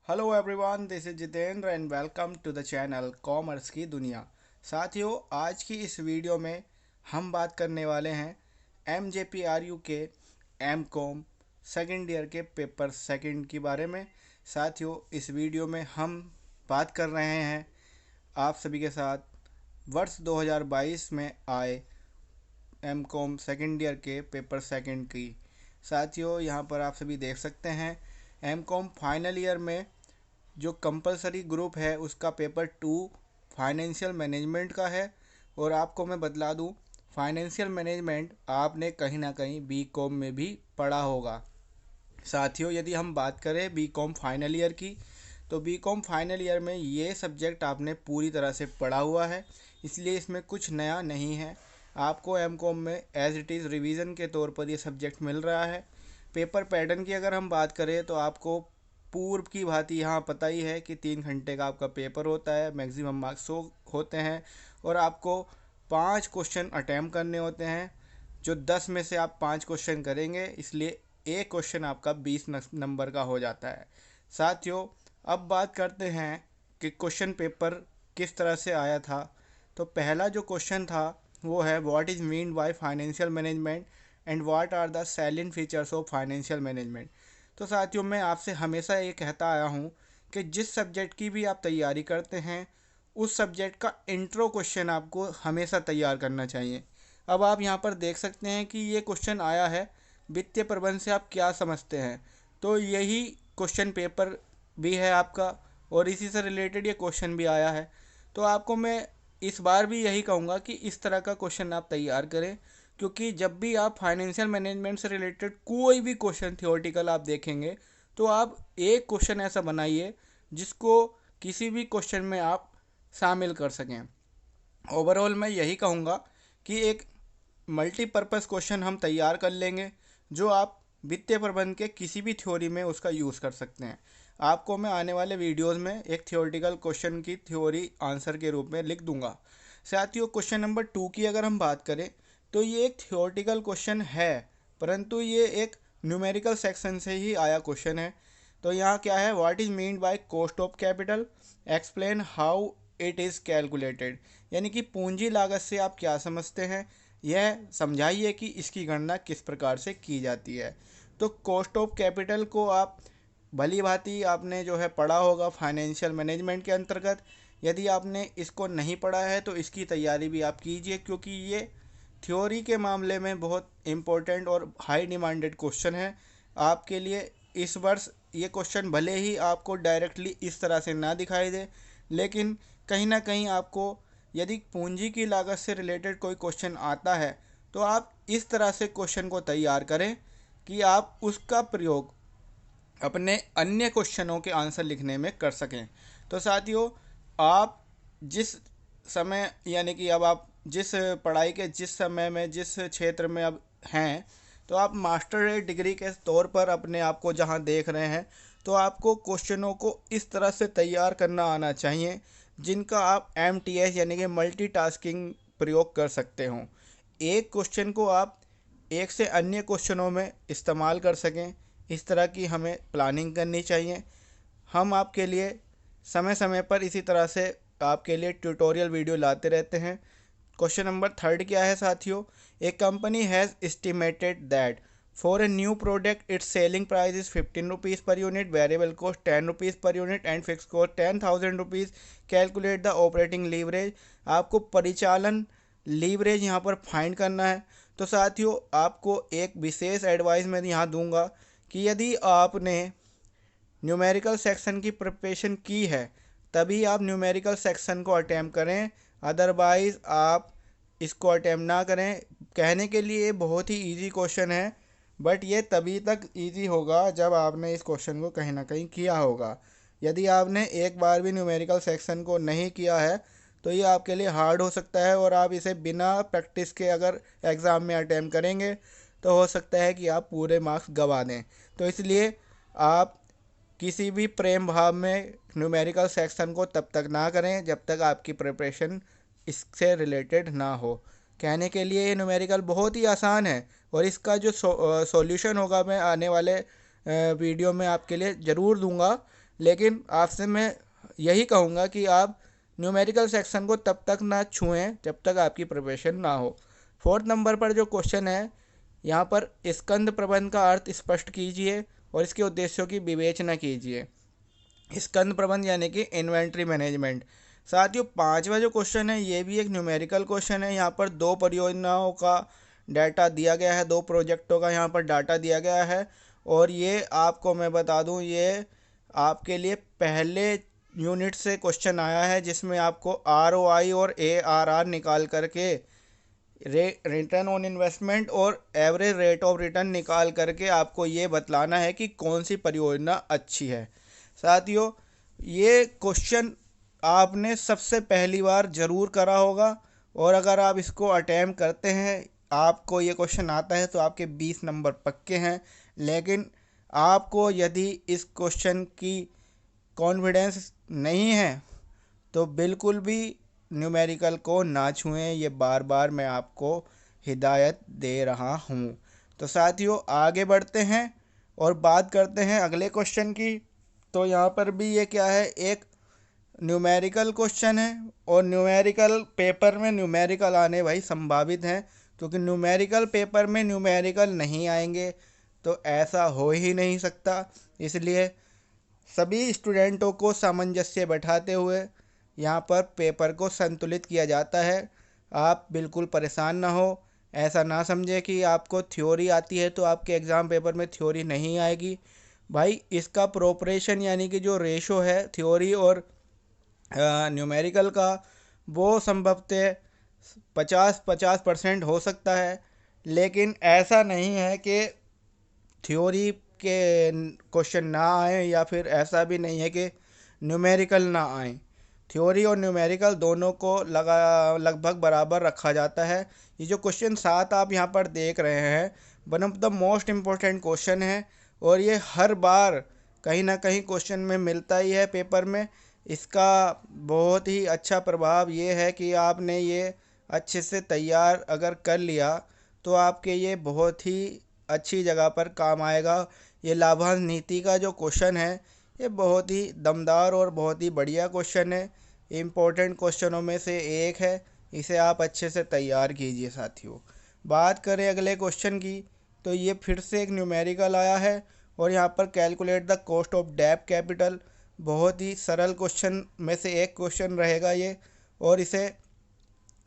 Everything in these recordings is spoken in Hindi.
Hello everyone, this is Jitendra and welcome to the channel commerce की दुनिया। साथियों, आज की इस वीडियो में हम बात करने वाले हैं MJPRU के एम कॉम सेकेंड ईयर के पेपर सेकंड के बारे में। साथियों, इस वीडियो में हम बात कर रहे हैं आप सभी के साथ वर्ष 2022 में आए एम कॉम सेकेंड ईयर के पेपर सेकंड की। साथियों, यहाँ पर आप सभी देख सकते हैं एम कॉम फाइनल ईयर में जो कंपलसरी ग्रुप है उसका पेपर 2 फाइनेंशियल मैनेजमेंट का है। और आपको मैं बतला दूं, फाइनेंशियल मैनेजमेंट आपने कहीं ना कहीं बी कॉम में भी पढ़ा होगा। साथियों, यदि हम बात करें बी कॉम फाइनल ईयर की, तो बी कॉम फाइनल ईयर में ये सब्जेक्ट आपने पूरी तरह से पढ़ा हुआ है, इसलिए इसमें कुछ नया नहीं है। आपको एम कॉम में एज इट इज़ रिवीजन के तौर पर ये सब्जेक्ट मिल रहा है। पेपर पैटर्न की अगर हम बात करें तो आपको पूर्व की भांति यहाँ पता ही है कि 3 घंटे का आपका पेपर होता है, मैक्सिमम मार्क्स होते हैं और आपको 5 क्वेश्चन अटैम्प्ट करने होते हैं। जो 10 में से आप 5 क्वेश्चन करेंगे, इसलिए एक क्वेश्चन आपका 20 नंबर का हो जाता है। साथियों, अब बात करते हैं कि क्वेश्चन पेपर किस तरह से आया था। तो पहला जो क्वेश्चन था वो है, what is mean by financial management and what are the salient features of financial management. तो साथियों, मैं आपसे हमेशा ये कहता आया हूँ कि जिस सब्जेक्ट की भी आप तैयारी करते हैं, उस सब्जेक्ट का इंट्रो क्वेश्चन आपको हमेशा तैयार करना चाहिए। अब आप यहाँ पर देख सकते हैं कि ये क्वेश्चन आया है, वित्तीय प्रबंधन से आप क्या समझते हैं। तो यही क्वेश्चन पेपर भी है आपका और इसी से रिलेटेड ये क्वेश्चन भी आया है। तो आपको मैं इस बार भी यही कहूँगा कि इस तरह का क्वेश्चन आप तैयार करें, क्योंकि जब भी आप फाइनेंशियल मैनेजमेंट से रिलेटेड कोई भी क्वेश्चन थियोरेटिकल आप देखेंगे, तो आप एक क्वेश्चन ऐसा बनाइए जिसको किसी भी क्वेश्चन में आप शामिल कर सकें। ओवरऑल मैं यही कहूँगा कि एक मल्टीपर्पज़ क्वेश्चन हम तैयार कर लेंगे जो आप वित्तीय प्रबंधन के किसी भी थ्योरी में उसका यूज़ कर सकते हैं। आपको मैं आने वाले वीडियोस में एक थियोरेटिकल क्वेश्चन की थ्योरी आंसर के रूप में लिख दूंगा। साथियों, क्वेश्चन नंबर 2 की अगर हम बात करें तो ये एक थियोरेटिकल क्वेश्चन है, परंतु ये एक न्यूमेरिकल सेक्शन से ही आया क्वेश्चन है। तो यहाँ क्या है, what is mean by cost of capital, explain how it is calculated. यानी कि पूंजी लागत से आप क्या समझते हैं, यह समझाइए कि इसकी गणना किस प्रकार से की जाती है। तो कॉस्ट ऑफ कैपिटल को आप भली भांति आपने जो है पढ़ा होगा फाइनेंशियल मैनेजमेंट के अंतर्गत। यदि आपने इसको नहीं पढ़ा है तो इसकी तैयारी भी आप कीजिए, क्योंकि ये थ्योरी के मामले में बहुत इम्पोर्टेंट और हाई डिमांडेड क्वेश्चन है आपके लिए। इस वर्ष ये क्वेश्चन भले ही आपको डायरेक्टली इस तरह से ना दिखाई दे, लेकिन कहीं ना कहीं आपको यदि पूंजी की लागत से रिलेटेड कोई क्वेश्चन आता है तो आप इस तरह से क्वेश्चन को तैयार करें कि आप उसका प्रयोग अपने अन्य क्वेश्चनों के आंसर लिखने में कर सकें। तो साथियों, आप जिस समय यानी कि अब आप जिस पढ़ाई के जिस समय में जिस क्षेत्र में अब हैं, तो आप मास्टर डिग्री के तौर पर अपने आप को जहां देख रहे हैं, तो आपको क्वेश्चनों को इस तरह से तैयार करना आना चाहिए जिनका आप MTS यानी कि मल्टीटास्किंग प्रयोग कर सकते हों। एक क्वेश्चन को आप एक से अन्य क्वेश्चनों में इस्तेमाल कर सकें, इस तरह की हमें प्लानिंग करनी चाहिए। हम आपके लिए समय समय पर इसी तरह से आपके लिए ट्यूटोरियल वीडियो लाते रहते हैं। क्वेश्चन नंबर 3 क्या है साथियों, a company has estimated that for a new product its selling price is 15 rupees per unit, variable cost 10 rupees per unit and fixed cost 10,000 rupees. Calculate the operating leverage. आपको परिचालन लीवरेज यहाँ पर फाइंड करना है। तो साथियों, आपको एक विशेष एडवाइस मैं यहाँ दूंगा कि यदि आपने न्यूमेरिकल सेक्शन की प्रिपरेशन की है तभी आप न्यूमेरिकल सेक्शन को अटैम्प्ट करें, अदरवाइज़ आप इसको अटैम्प्ट ना करें। कहने के लिए बहुत ही इजी क्वेश्चन है, बट ये तभी तक इजी होगा जब आपने इस क्वेश्चन को कहीं ना कहीं किया होगा। यदि आपने एक बार भी न्यूमेरिकल सेक्शन को नहीं किया है तो ये आपके लिए हार्ड हो सकता है, और आप इसे बिना प्रैक्टिस के अगर एग्ज़ाम में अटैम्प्ट करेंगे तो हो सकता है कि आप पूरे मार्क्स गंवा दें। तो इसलिए आप किसी भी प्रेम भाव में न्यूमेरिकल सेक्शन को तब तक ना करें जब तक आपकी प्रिपरेशन इससे रिलेटेड ना हो। कहने के लिए ये न्यूमेरिकल बहुत ही आसान है और इसका जो सॉल्यूशन होगा मैं आने वाले वीडियो में आपके लिए ज़रूर दूंगा। लेकिन आपसे मैं यही कहूँगा कि आप न्यूमेरिकल सेक्शन को तब तक ना छुएं जब तक आपकी प्रिपरेशन ना हो। 4th नंबर पर जो क्वेश्चन है, यहाँ पर स्कंद प्रबंध का अर्थ स्पष्ट कीजिए और इसके उद्देश्यों की विवेचना कीजिए। स्कंद प्रबंध यानी कि इन्वेंट्री मैनेजमेंट। साथियों 5वां जो क्वेश्चन है ये भी एक न्यूमेरिकल क्वेश्चन है। यहाँ पर 2 परियोजनाओं का डाटा दिया गया है, 2 प्रोजेक्टों का यहाँ पर डाटा दिया गया है और ये आपको मैं बता दूँ, ये आपके लिए पहले यूनिट से क्वेश्चन आया है जिसमें आपको ROI और ARR निकाल करके रिटर्न ऑन इन्वेस्टमेंट और एवरेज रेट ऑफ रिटर्न निकाल करके आपको ये बतलाना है कि कौन सी परियोजना अच्छी है। साथियों ये क्वेश्चन आपने सबसे पहली बार ज़रूर करा होगा और अगर आप इसको अटैम्प्ट करते हैं, आपको ये क्वेश्चन आता है तो आपके 20 नंबर पक्के हैं। लेकिन आपको यदि इस क्वेश्चन की कॉन्फिडेंस नहीं है तो बिल्कुल भी न्यूमेरिकल को ना छुएं, ये बार बार मैं आपको हिदायत दे रहा हूँ। तो साथियों आगे बढ़ते हैं और बात करते हैं अगले क्वेश्चन की। तो यहाँ पर भी ये क्या है, एक न्यूमेरिकल क्वेश्चन है और न्यूमेरिकल पेपर में न्यूमेरिकल आने भाई संभावित हैं, क्योंकि न्यूमेरिकल पेपर में न्यूमेरिकल नहीं आएंगे तो ऐसा हो ही नहीं सकता। इसलिए सभी स्टूडेंटों को सामंजस्य बैठाते हुए यहाँ पर पेपर को संतुलित किया जाता है। आप बिल्कुल परेशान ना हो, ऐसा ना समझे कि आपको थ्योरी आती है तो आपके एग्ज़ाम पेपर में थ्योरी नहीं आएगी। भाई इसका प्रोपरेशन यानी कि जो रेशो है थ्योरी और न्यूमेरिकल का, वो संभवतः 50-50% हो सकता है। लेकिन ऐसा नहीं है कि थ्योरी के क्वेश्चन ना आए या फिर ऐसा भी नहीं है कि न्यूमेरिकल ना आए। थ्योरी और न्यूमेरिकल दोनों को लगभग बराबर रखा जाता है। ये जो क्वेश्चन 7 आप यहाँ पर देख रहे हैं, one of the most important question है और ये हर बार कहीं ना कहीं क्वेश्चन में मिलता ही है पेपर में। इसका बहुत ही अच्छा प्रभाव ये है कि आपने ये अच्छे से तैयार अगर कर लिया तो आपके ये बहुत ही अच्छी जगह पर काम आएगा। ये लाभांश नीति का जो क्वेश्चन है ये बहुत ही दमदार और बहुत ही बढ़िया क्वेश्चन है, इम्पोर्टेंट क्वेश्चनों में से एक है। इसे आप अच्छे से तैयार कीजिए साथियों। बात करें अगले क्वेश्चन की, तो ये फिर से एक न्यूमेरिकल आया है और यहाँ पर कैलकुलेट द कॉस्ट ऑफ डेब्ट कैपिटल। बहुत ही सरल क्वेश्चन में से एक क्वेश्चन रहेगा ये, और इसे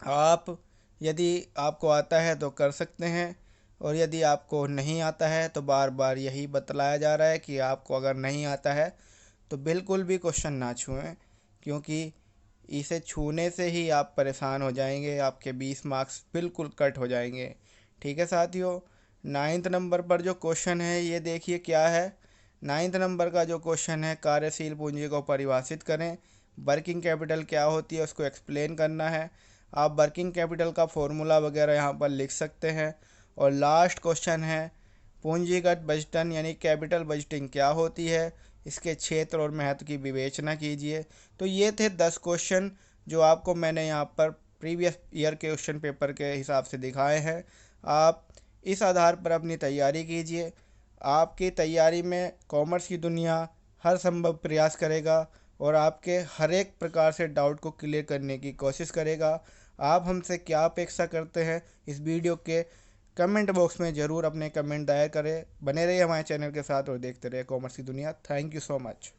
आप यदि आपको आता है तो कर सकते हैं और यदि आपको नहीं आता है तो बार बार यही बतलाया जा रहा है कि आपको अगर नहीं आता है तो बिल्कुल भी क्वेश्चन ना छुएं, क्योंकि इसे छूने से ही आप परेशान हो जाएंगे, आपके 20 मार्क्स बिल्कुल कट हो जाएंगे। ठीक है साथियों, 9th नंबर पर जो क्वेश्चन है ये देखिए क्या है। 9th नंबर का जो क्वेश्चन है, कार्यशील पूंजी को परिभाषित करें। वर्किंग कैपिटल क्या होती है उसको एक्सप्लेन करना है। आप वर्किंग कैपिटल का फॉर्मूला वगैरह यहाँ पर लिख सकते हैं। और लास्ट क्वेश्चन है, पूंजीगत बजटन यानी कैपिटल बजटिंग क्या होती है, इसके क्षेत्र और महत्व की विवेचना कीजिए। तो ये थे 10 क्वेश्चन जो आपको मैंने यहाँ पर प्रीवियस ईयर के क्वेश्चन पेपर के हिसाब से दिखाए हैं। आप इस आधार पर अपनी तैयारी कीजिए। आपकी तैयारी में कॉमर्स की दुनिया हर संभव प्रयास करेगा और आपके हर एक प्रकार से डाउट को क्लियर करने की कोशिश करेगा। आप हमसे क्या अपेक्षा करते हैं, इस वीडियो के कमेंट बॉक्स में ज़रूर अपने कमेंट दायर करें। बने रहिए हमारे चैनल के साथ और देखते रहिए कॉमर्स की दुनिया। Thank you so much.